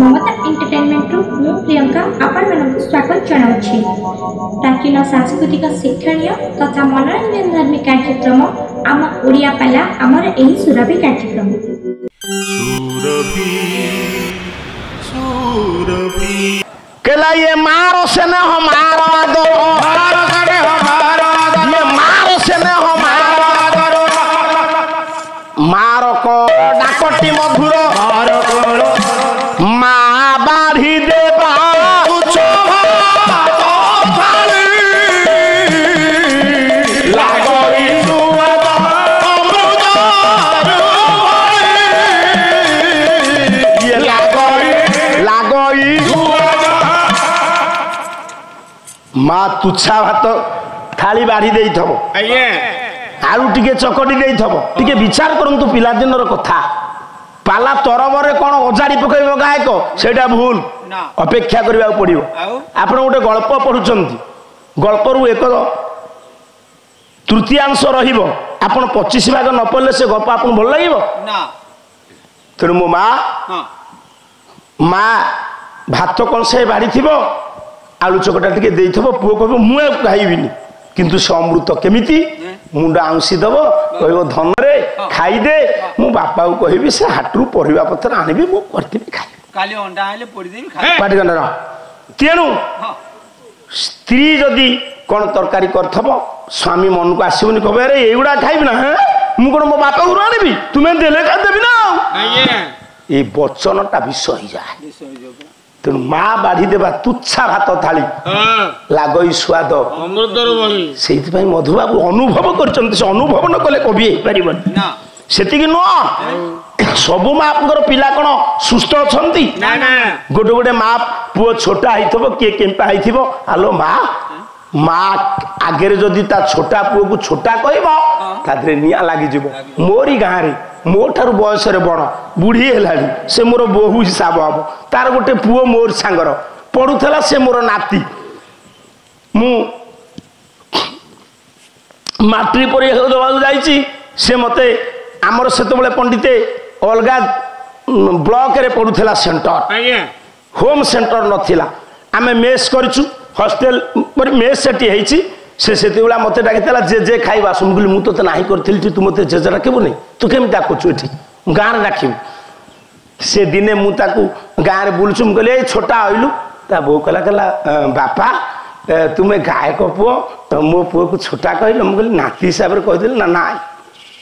ममता entertainment मु प्रियंका आपण मानक स्वागत जनाउछि। प्राचीन सांस्कृतिक शिक्षणीय तथा मनोरंजन धर्मी कार्यक्रम आम ओडिया पाला आमर एही सुरभि कार्यक्रम सुरभि केला ये मारो से न हमारा दो ये मारो से न हमारा मारो को डाकटी मधुर माँ बाढ़ी देवा माँ तुच्छा भात थाली बाढ़ी दे आलू टिके चकटी दे टिके विचार करंतु पिलादिन कथा पाला तरबर कौन अजाड़ी पकड़ गायक सेटा भूल अपेक्षा करने पड़ो। आप गोटे गल्प पढ़ुंट गल्पर एक तृतीयांश आप 25 भाग न पढ़ले से गप आप भल लगे तेणु मो माँ भात कौन से बाढ़ी थी आलू चकटा टिके पुओ कह मुझे खाइबिनी किंतु से अमृत केमिति मुंड आउसी दब कह धन रे खाईदे मु बापा को कहबी से हाटरू परिवा पत्र आनिबी मु करती खाई अंडा आइले पोड़ी देबी पाटी गंडर तेणु स्त्री जदि कौन तरकारी करथब स्वामी मन को आसबनी कह अरे एगुड़ा खाइबी ना मु कौन मो बापा को आनिबी तुम्हें देले खा देबी ना ये वचनटा विष हो जाए। तेणु माँ बाढ़ी देवा तुच्छा भात थाली लागई स्वाद से मधुबाबू अनुभव कर अनुभव न कले कवि पार से सबु माँ पिला कौन सुस्थ अच्छा गोटे गोटे माँ पुओ छोटा हो किए केम्पा हो आलो माँ माँ आगे जदि ता छोटा पुओ को छोटा कह निआ लगिज मोरी गाँव में मो ठार बयस बड़ बुढ़ी है से मोर बोहू हिसाब हम तार गोटे पुओ मोर सांगर पढ़ुला से मोर नाती मु माट्रिक परीक्षा देवाक जाइए से मते आमर से पंडिते अलग ब्लॉक रे पढ़ुला सेंटर होम सेंटर नथिला आमे मेस करिछु हॉस्टल पर मेस सेठी हेछि से मत डाकिला जे जे खाइबा सुमगुली मु तो नाही करथिल तू मते जे जे डाकबु नहीं तू केम डाकुछु एठी गाँव डाकिबु से दिने मु ताकू गाँव में बुलछु मु कहले छोटा आइलु ता बो कहला कहला बापा तुम्हें गायक पुओ मो पुओ को छोटा कहल मु कहली नाती हिसाब से कहदेल ना ना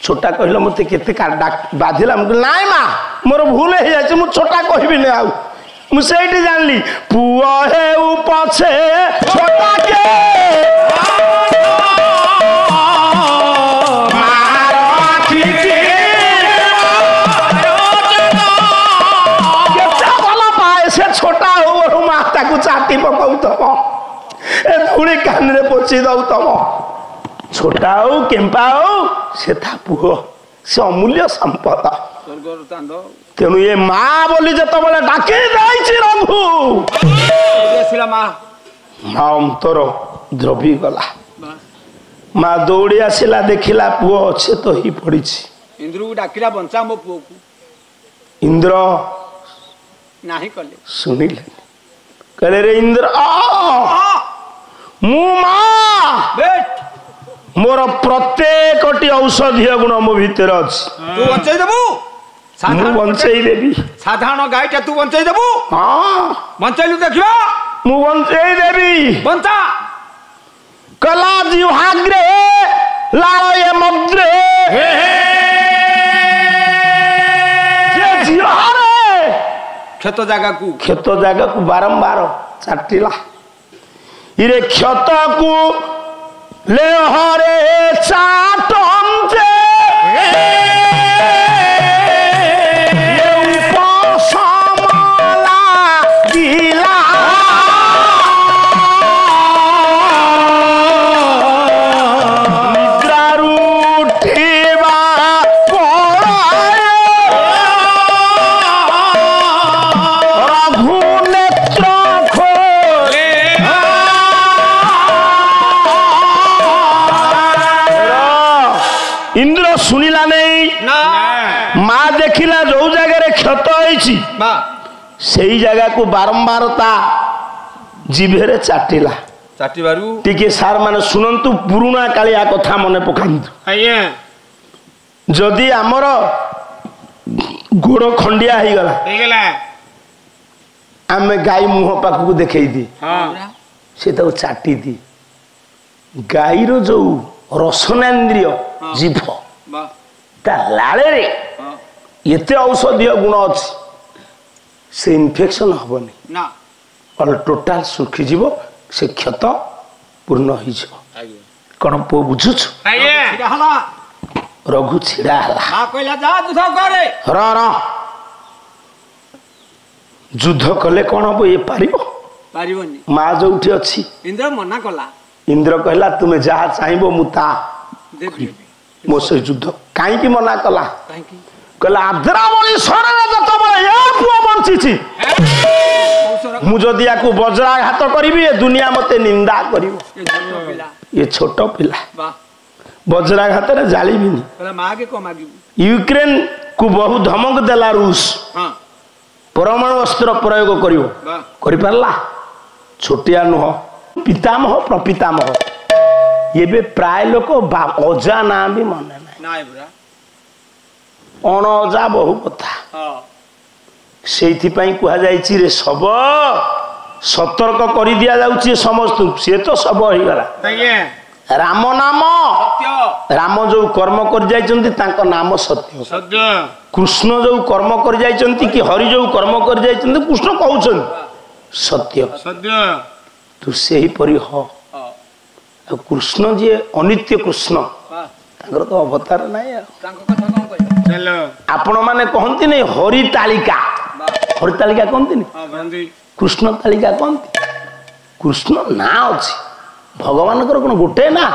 छोटा कहल मत केते बाधिला मु कहली नाई माँ मोर भूल हो जाए मु छोटा कहबी नहीं आउ मुझे जानली पुओ है पछे छोटा के छोटा हो माता को चाटी पकाऊ तम धूली कान रे पोची दऊ तम छोटा हो केम्पा हो से था पुओ से अमूल्य संपद तेणु ये माँ बोली जो डाके रघु माँ अंतर द्रवी गला माँ दौड़ी आसला देखला पुओ अच्छे तो ही पड़ी इंद्र को डाकिला बंचा मो पुओ को इंद्र नहीं कले सुनिले कहले रे इंद्र मु माँ मोर प्रत्येक औषधीय गुण मो भीतर अच्छी तू बंचाई देबू बंचाई देवी साधारण गायटा तू बंचाई देबू हाँ बंचाइलु देखिबा मु बंचाई देवी बंचा कला जिह्वाग्रे लालय मद्रे क्षत जगह को बारंबार चाटिला इरे क्षत को ले हरे चाटंते इंद्र सुनिला नहीं माँ देखिला जो जगह क्षत होइछि ସେଇ ଜାଗାକୁ ବାରମ୍ବାର ତା ଜିଭରେ ଚାଟିଲା। ଚାଟିବାରୁ ଟିକେ ସାର୍ ମାନେ ଶୁଣନ୍ତୁ, ପୁରୁଣା କାଳିଆ କଥା ମନେ ପକାନ୍ତୁ। ଆଜ୍ଞା ଯଦି ଆମର ଗୋଡ଼ ଖଣ୍ଡିଆ ହେଇଗଲା, ଆମେ ଗାଈ ମୁହଁ ପାଖକୁ ଦେଖେଇ ଦିଏ, ସେ ତାକୁ ଚାଟି ଦିଏ। ଗାଈର ଯୋଉ ରସନେନ୍ଦ୍ରିୟ ଜିଭ, ତା ଲାଳରେ ଏତେ ଔଷଧୀୟ ଗୁଣ ଅଛି, ସେ ଇନଫେକ୍ସନ ହବନି, ଟୋଟାଲ ଶୁଖିଯିବ, ସେ କ୍ଷତ ପୂର୍ଣ୍ଣ ହେଇଯିବ। କଣ ପୁଅ ବୁଝୁଛୁ? ରଘୁ ଛିଡା ହେଲା। ଯୁଦ୍ଧ କଲେ କଣ ହବ? ଇଏ ପାରିବ? ମା ଯୋଉଠି ଅଛି। ଇନ୍ଦ୍ର ମନା କଲା। ଇନ୍ଦ୍ର କହିଲା ତୁମେ ଯାହା ଚାହିଁବ ମୁଁ ତା ମୋ ସେ ଯୁଦ୍ଧ। କାହିଁକି ମନା କଲା? କହିଲା ଆଦ୍ରାବଳୀ ସ୍ୱରରେ ଯେତେବେଳେ ଏ ପୁଅ ବଞ୍ଚିଛି, ମୁଁ ଯଦି ୟାକୁ ବଜ୍ରାଘାତ କରିବି, ଏ ଦୁନିଆ ମତେ ନିନ୍ଦା କରିବ। ଏ ଛୋଟ ପିଲା, ବଜ୍ରାଘାତରେ ଜାଳିବିନି। ୟୁକ୍ରେନ କୁ ବହୁ ଧମକ ଦେଲା ରୁଷ, ପରମାଣୁ ଅସ୍ତ୍ର ପ୍ରୟୋଗ କରିବ, କରିପାରିଲା? ଛୋଟିଆ ନୁହଁ, ପିତାମହ ପ୍ରପିତାମହ। ଏବେ ପ୍ରାୟ ଲୋକ ଅଜା ନାଁ ବି ମନେ ନାହିଁ, ଅଣ ଅଜା ବହୁ କଥା। ସେଇଥିପାଇଁ କୁହାଯାଇଛି ରେ ଶବ, ସତର୍କ କରି ଦିଆଯାଉଛି ସମସ୍ତଙ୍କୁ। ସିଏ ତ ଶବ ହେଇଗଲା। ରାମ ନାମ, ରାମ ଯୋଉ କର୍ମ କରି ଯାଇଛନ୍ତି ତାଙ୍କ ନାମ ସତ୍ୟ। କୃଷ୍ଣ ଯୋଉ କର୍ମ କରି ଯାଇଛନ୍ତି, କି ହରି ଯୋଉ କର୍ମ କରି ଯାଇଛନ୍ତି, କୃଷ୍ଣ କହୁଛନ୍ତି ସତ୍ୟ। ତୁ ସେହିପରି ହ। ଆଉ କୃଷ୍ଣ ଯିଏ ଅନିତ୍ୟ କୃଷ୍ଣ, ତାଙ୍କର ତ ଅବତାର ନାହିଁ। ଆଉ ଆପଣ ମାନେ କହନ୍ତିନି ହରିତାଳିକା, ହରିତାଳିକା କହନ୍ତିନି, କୃଷ୍ଣ ତାଳିକା କହନ୍ତି। କୃଷ୍ଣ ନାଁ ଅଛି, ଭଗବାନଙ୍କର କଣ ଗୋଟେ ନା?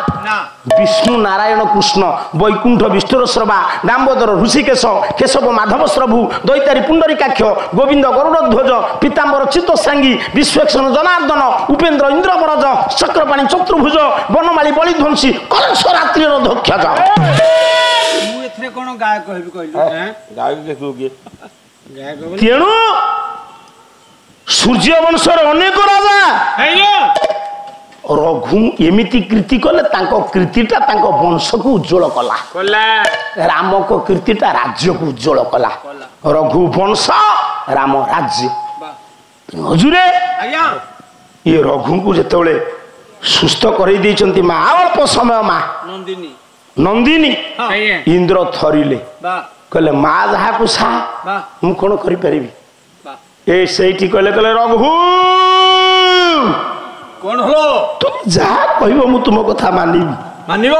ବିଷ୍ଣୁ ନାରାୟଣ କୃଷ୍ଣ, ବୈକୁଣ୍ଠ ବିଷ୍ଣୁର ଶ୍ରବା, ଦାମୋଦର ଋଷିକେଶ, କେଶବ ମାଧବ ଶ୍ରଭୁ, ଦୈତାରୀ ପୁଣ୍ଡରୀକାକ୍ଷ, ଗୋବିନ୍ଦ ଗରୁଡ଼ ଧ୍ୱଜ, ପୀତାମ୍ବର ଚିତ୍ତସାଙ୍ଗୀ, ବିଶ୍ୱେକ୍ଷଣ ଜନାର୍ଦ୍ଦନ, ଉପେନ୍ଦ୍ର ଇନ୍ଦ୍ରବରଜ, ଚକ୍ରପାଣି ଚତୁର୍ଭୁଜ, ବନମାଳୀ ବଳିଧ୍ୱଂସୀ, କଂସ ରାତ୍ରିର ଧକ୍ଷଜ। ମୁଁ ଏଥିରେ କଣ ଗାୟକ ହେବି କହିଲୁ? ତେଣୁ ସୂର୍ଯ୍ୟ ବଂଶର ଅନେକ ରାଜା ରଘୁ ଏମିତି କୀର୍ତ୍ତି କଲେ, ତାଙ୍କ କୀର୍ତ୍ତିଟା ତାଙ୍କ ବଂଶକୁ ଉଜ୍ଜଳ କଲା। ରାମଙ୍କ କୀର୍ତ୍ତିଟା ରାଜ୍ୟକୁ ଉଜ୍ଜଳ କଲା। ରଘୁ ବଂଶ, ରାମ ରାଜ୍ୟ। ହଜୁରେ ଇଏ ରଘୁଙ୍କୁ ଯେତେବେଳେ ସୁସ୍ଥ କରେଇ ଦେଇଛନ୍ତି ମା, ଅଳ୍ପ ସମୟ ମା ନନ୍ଦିନୀ, ଇନ୍ଦ୍ର ଥରିଲେ, କହିଲେ ମା ଯାହାକୁ ସାହା, ମୁଁ କଣ କରିପାରିବି? ଏ ସେଇଠି କହିଲେ, କହିଲେ ରଘୁ କଣ ହলো? তুমি ଯାହା କହିବ ମୁଁ ତୁମ କଥା ମାନିବି। ମାନିବ?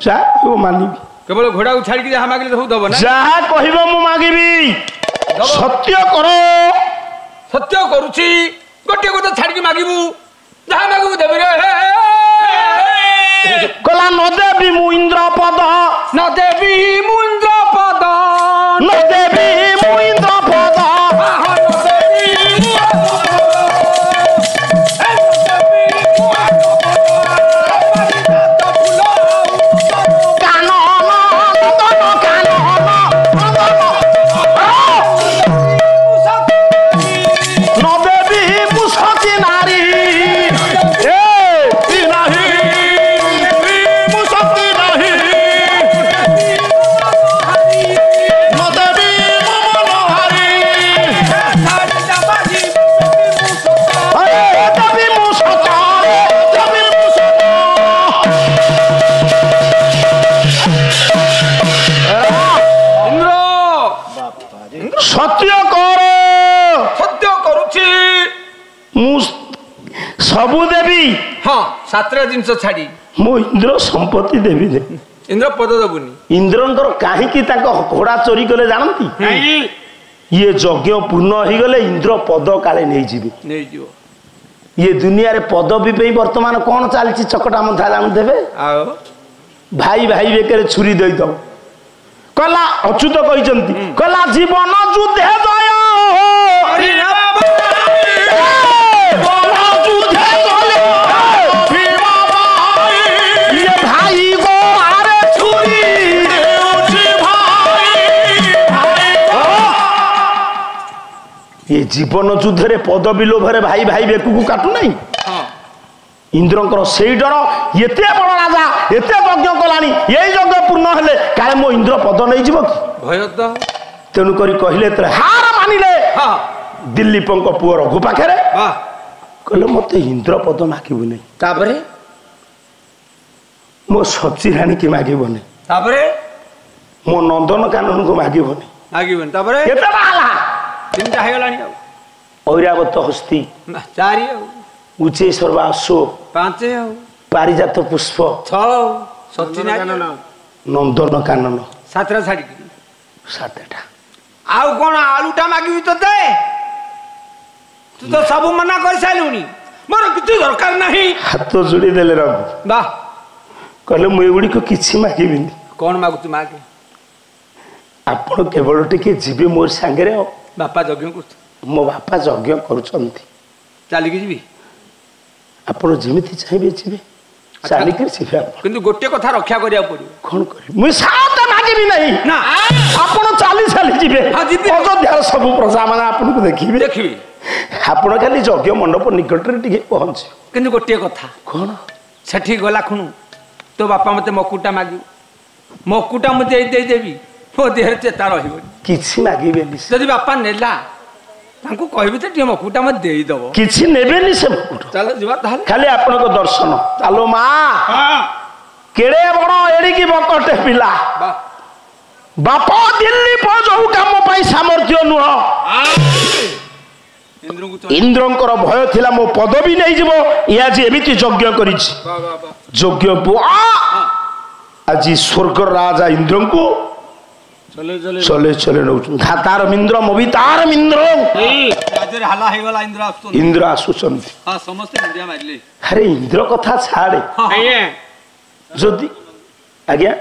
ଯାହା କହିବ ମାନିବି। କେବଳ ଘୋଡାକୁ ଛାଡିକି ଯାହା ମାଗିଲେ ସବୁ ଦବ ନା? ଯାହା କହିବ ମୁଁ ମାଗିବି। ସତ୍ୟ କର। ସତ୍ୟ କରୁଛି, ଗୋଟିଏ କଥା ଛାଡିକି ମାଗିବୁ, ଯାହା ମାଗିବୁ ଦେବି ରେ। କହିଲା ନ ଦେବି ମୁଁ ଇନ୍ଦ୍ର ପଦ, ନ ଦେବି ମୁଁ ଇନ୍ଦ୍ର ପଦ, ନ ଦେବି ମୁଁ ଇନ୍ଦ୍ର ପଦ। ସବୁ ଦେବି। ହଁ, ସାତଟା ଜିନିଷ ଛାଡି ମୁଁ ଇନ୍ଦ୍ର ସମ୍ପତ୍ତି ଦେବି। ଇନ୍ଦ୍ର ପଦ ଦେବୁନି। ଇନ୍ଦ୍ରଙ୍କର କାହିଁକି ତାଙ୍କ ଘୋଡା ଚୋରି କଲେ ଜାଣନ୍ତି? ଇଏ ଯଜ୍ଞ ପୂର୍ଣ୍ଣ ହେଇଗଲେ ଇନ୍ଦ୍ର ପଦ କାଳେ ନେଇଯିବେ। ଇଏ ଦୁନିଆରେ ପଦବୀ ପାଇଁ ବର୍ତ୍ତମାନ କଣ ଚାଲିଛି ଚକଟା ମନ୍ଥା ଜାଣୁଥିବେ। ଆଉ ଭାଇ ଭାଇ ବେକରେ ଛୁରୀ ଦେଇଦବ। କହିଲା ଅଚ୍ୟୁତ କହିଛନ୍ତି, କହିଲା ଜୀବନ ଯୁଦ୍ଧେ ଜୟ। ଏ ଜୀବନ ଯୁଦ୍ଧରେ ପଦବୀ ଲୋଭରେ ଭାଇ ଭାଇ ବେକକୁ କାଟୁ ନାହିଁ। ଇନ୍ଦ୍ରଙ୍କର ସେଇ ଡର, ଏତେ ବଡ଼ ରାଜା ଏତେ ଯଜ୍ଞ କଲାଣି, ଏଇ ଯଜ୍ଞ ପୂର୍ଣ୍ଣ ହେଲେ କାଳେ ମୋ ଇନ୍ଦ୍ର ପଦ ନେଇଯିବ କି ଭୟ ତ। ତେଣୁକରି କହିଲେ ହାର ମାନିଲେ ଦିଲ୍ଲୀପଙ୍କ ପୁଅ ରଘୁ ପାଖରେ କହିଲେ ମତେ ଇନ୍ଦ୍ର ପଦ ମାଗିବୁନି, ତାପରେ ମୋ ସଚୀ ରାଣୀକି ମାଗିବନି, ତାପରେ ମୋ ନନ୍ଦନ କାନନକୁ ମାଗିବନି, ମାଗିବନି, ତାପରେ ଏତେ ହେଲା। ତିନିଟା ହେଇଗଲାଣି ଆଉ ଐରାବତ ହସ୍ତି, ଚାରି ଆଉ ଉଚ୍ଚେ ସର୍ବା ଅଶ୍ୱ, ପାଞ୍ଚ ଆଉ ପାରିଜାତ ପୁଷ୍ପ, ଛଅ ଆଉ ସଚିନାରାୟଣ ନନ୍ଦନ କାନନ, ସାତଟା ଛାଡ଼ିକି 7ଟା। ଆଉ କଣ ଆଳୁଟା ମାଗିବି ତତେ? ତୁ ତ ସବୁ ମନା କରିସାରିଲୁଣି, ମୋର କିଛି ଦରକାର ନାହିଁ। ହାତ ଯୋଡ଼ି ଦେଲେ ରଘୁ, ବା କହିଲେ ମୁଁ ଏଗୁଡ଼ିକ କିଛି ମାଗିବିନି, କଣ ମାଗୁଛୁ ମାଗେ। ଆପଣ କେବଳ ଟିକେ ଯିବେ ମୋର ସାଙ୍ଗରେ। ଆଉ ବାପା ଯଜ୍ଞ କରୁଛୁ, ମୋ ବାପା ଯଜ୍ଞ କରୁଛନ୍ତି, ଚାଲିକି ଯିବି। ଆପଣ ଯେମିତି ଚାହିଁବେ ଯିବେ, ଚାଲିକି ଯିବେ। କିନ୍ତୁ ଗୋଟିଏ କଥା ରକ୍ଷା କରିବାକୁ ପଡିବ। କଣ କରିବି? ମୁଁ ସାତ ମାଗିବି ନାହିଁ ନା, ଆପଣ ଚାଲି ଚାଲି ଯିବେ। ଯିବି। ଅଯୋଧ୍ୟାର ସବୁ ପ୍ରଜା ମାନେ ଆପଣଙ୍କୁ ଦେଖିବେ, ଦେଖିବି। ଆପଣ ଖାଲି ଯଜ୍ଞ ମଣ୍ଡପ ନିକଟରେ ଟିକେ ପହଞ୍ଚିବେ। କିନ୍ତୁ ଗୋଟିଏ କଥା, କଣ? ସେଠି ଗଲା ଖୁଣୁ ତୋ ବାପା ମତେ ମକୁଟା ମାଗିବ, ମକୁଟା ମୁଁ ଦେଇଦେବି, ମୋ ଦେହରେ ଚେତା ରହିବନି। କିଛି ମାଗିବେନି, ଯଦି ବାପା ନେଲା ତାଙ୍କୁ କହିବି ତ ଟିକେ ମକୁଟା ମତେ ଦେଇଦବ। କିଛି ନେବେନି ସେ ମୁକୁଟ। ଚାଲ ଯିବା ତାହେଲେ। ଖାଲି ଆପଣଙ୍କ ଦର୍ଶନ। ଚାଲ ମା, କେଡ଼େ ବଡ଼ ଏଡ଼ିକି ବକଟେ ପିଲା, ବାପ ଦିଲ୍ଲୀ ଯୋଉ କାମ ପାଇଁ ସାମର୍ଥ୍ୟ ନୁହଁ। ଇନ୍ଦ୍ରଙ୍କର ଭୟ ଥିଲା ମୋ ପଦବୀ ନେଇଯିବ, ଇଏ ଆଜି ଏମିତି ଯଜ୍ଞ କରିଛି। ଯଜ୍ଞ ପୁଅ ଆଜି ସ୍ୱର୍ଗର ରାଜା ଇନ୍ଦ୍ରଙ୍କୁ ଚଲେ ଚଲେ ନଉଛନ୍ତି। ତାର ମିନ୍ଦ୍ର ମବି ତାର ମିନ୍ଦ୍ର, ଇନ୍ଦ୍ର ଆସୁଛନ୍ତି। ଆରେ ଇନ୍ଦ୍ର କଥା ଛାଡେ, ଯଦି ଆଜ୍ଞା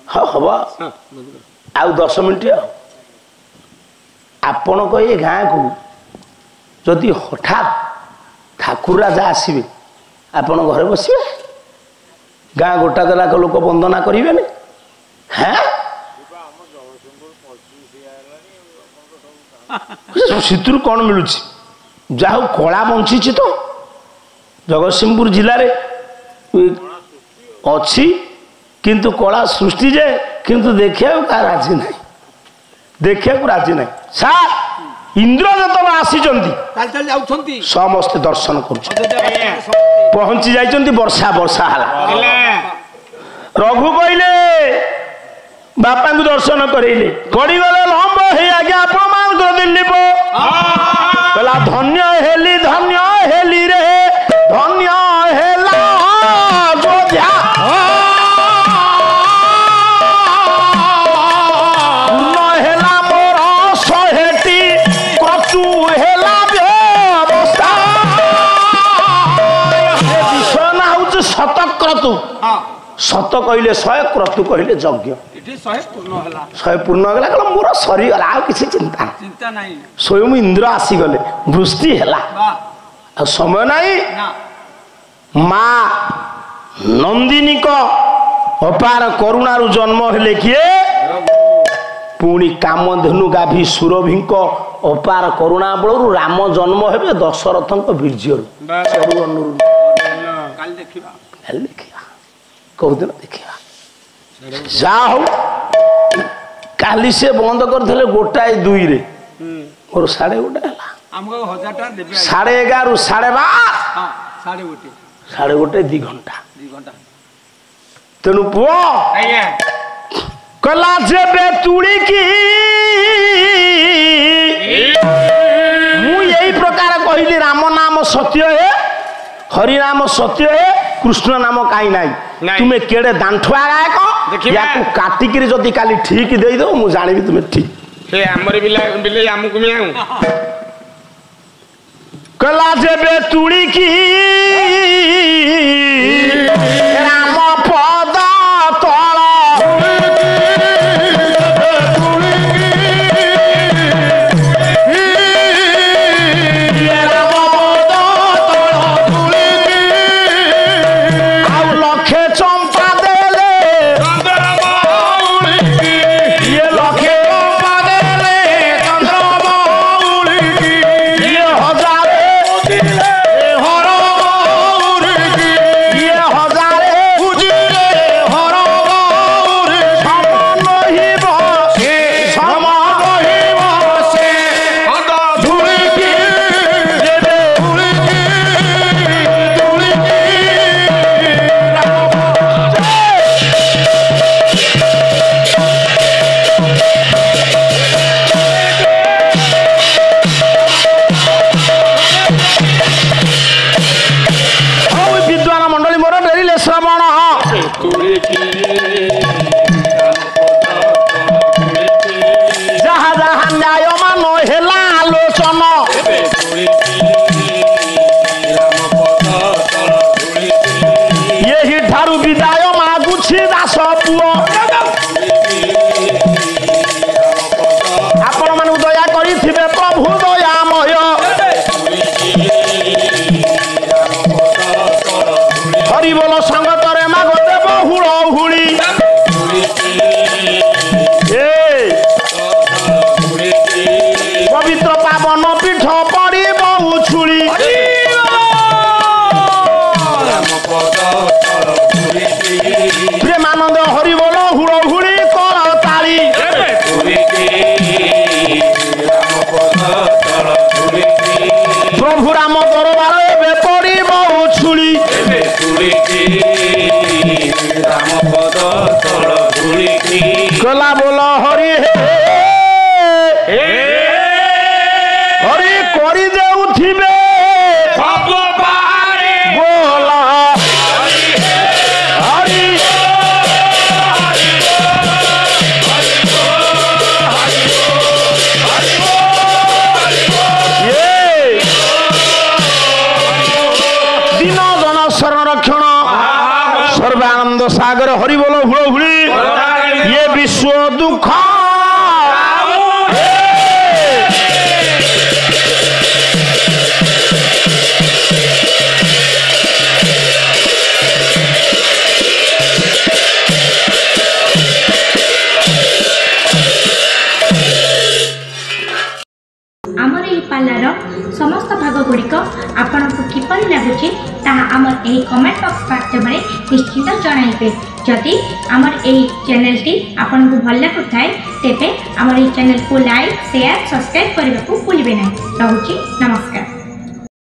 ହଁ ହବ ଆଉ 10 ମିନିଟ୍। ଆଉ ଆପଣଙ୍କ ଏ ଗାଁକୁ ଯଦି ହଠାତ୍ ଠାକୁର ରାଜା ଆସିବେ, ଆପଣ ଘରେ ବସିବେ? ଗାଁ ଗୋଟାକ ଯାକ ଲୋକ ବନ୍ଦନା କରିବେନି? ହ্যাঁ, ସେଥିରୁ କ'ଣ ମିଳୁଛି? ଯାହା ହଉ କଳା ବଞ୍ଚିଛି ତ। ଜଗତସିଂହପୁର ଜିଲ୍ଲାରେ ଅଛି, କିନ୍ତୁ କଳା ସୃଷ୍ଟି ଯେ, କିନ୍ତୁ ଦେଖିବାକୁ କାହା ରାଜି ନାହିଁ, ଦେଖିବାକୁ ରାଜି ନାହିଁ। ସାର୍, ଇନ୍ଦ୍ର ଯେତେବେଳେ ଆସିଛନ୍ତି ସମସ୍ତେ ଦର୍ଶନ କରୁଛନ୍ତି। ପହଞ୍ଚି ଯାଇଛନ୍ତି, ବର୍ଷା ବର୍ଷା ହେଲା। ରଘୁ କହିଲେ ବାପାଙ୍କୁ ଦର୍ଶନ କରେଇଲେ, କଡ଼ିଗଲେ ଲମ୍ବ ହେଇ ଆଜ୍ଞା ଆପଣ ମାନଙ୍କର ଦିଲ୍ଲୀପ। କହିଲା ଧନ୍ୟ ହେଲି ରେ, ଧନ୍ୟ ହେଲା ଅଯୋଧ୍ୟା। ପୂର୍ଣ୍ଣ ହେଲା ମୋର 100ଟି କ୍ରତୁ ହେଲା ବ୍ୟବସ୍ଥା। ବିଷୟ ନା ହଉଛି ଶତକ୍ରତୁ। ଶତ କହିଲେ 100, କ୍ରତୁ କହିଲେ ଯଜ୍ଞ। 100 ପୂର୍ଣ୍ଣ ହେଲା, କହିଲା ମୋର ସରିଗଲା, ଆଉ କିଛି ଚିନ୍ତା ନାହିଁ। ସ୍ୱୟଂ ଇନ୍ଦ୍ର ଆସିଗଲେ, ବୃଷ୍ଟି ହେଲା, ଆଉ ସମୟ ନାହିଁ। ମା ନନ୍ଦିନୀଙ୍କ ଅପାର କରୁଣାରୁ ଜନ୍ମ ହେଲେ କିଏ? ପୁଣି କାମଧେନୁ ଗାଭୀ ସୁରଭିଙ୍କ ଅପାର କରୁଣା ବଳରୁ ରାମ ଜନ୍ମ ହେବେ ଦଶରଥଙ୍କ ବୀର୍ଯ୍ୟରୁ। କାଲି ଦେଖିବା, କୋଉଦିନ ଦେଖିବା। ଯାହା ହଉ କାଲି ସେ ବନ୍ଦ କରିଥିଲେ 1:02, ମୋର 1:30 ହେଲା। 11:30 12:30 1:30 2 ଘଣ୍ଟା। ତେଣୁ ପୁଅ କଲା ଯେବେ ତୁଳିକି ମୁଁ ଏଇ ପ୍ରକାର କହିଲି, ରାମ ନାମ ସତ୍ୟ ହେ, ହରି ନାମ ସତ୍ୟ ହେ, କୃଷ୍ଣ ନାମ କାହିଁ ନାହିଁ। ତୁମେ କେଡ଼େ ଦାଣ୍ଠୁଆ ଗାୟକ, ୟାକୁ କାଟିକିରି ଯଦି କାଲି ଠିକ ଦେଇଦବ, ମୁଁ ଜାଣିବି ତୁମେ ଠିକ। କଲା ଯେବେ ତୁଳିକି ରାମ ପଦ ତଳ, ଆଉ ଲକ୍ଷେ ଚମ୍ପା ଦେଲେ, ଲକ୍ଷେ ଚମ୍ପା ଦେଲେ ଚନ୍ଦ୍ରମା प्रभु राम दरबार एबे पड़िब उछुली राम पद तल धूलिकी गला बोल हरि हे हरि करि देउथिबे सब बारे बोला हरि दीन जन शरण रक्षण सर्वानंद सागर हरि बोल हुड़ हुड़ी ये विश्व दुख आमर एही पालार समस्त भाग गुड़िक आपण को किपरि लागुचे ताहा आमर एही कमेंट बॉक्स माध्यम निश्चित जणाइबे। जदि आमर एही चैनल टी आपण को भल लागुथाय तेबे आमर एही चैनल को लाइक शेयर सब्सक्राइब करबा को भूलिबे नाही। रहूची नमस्कार।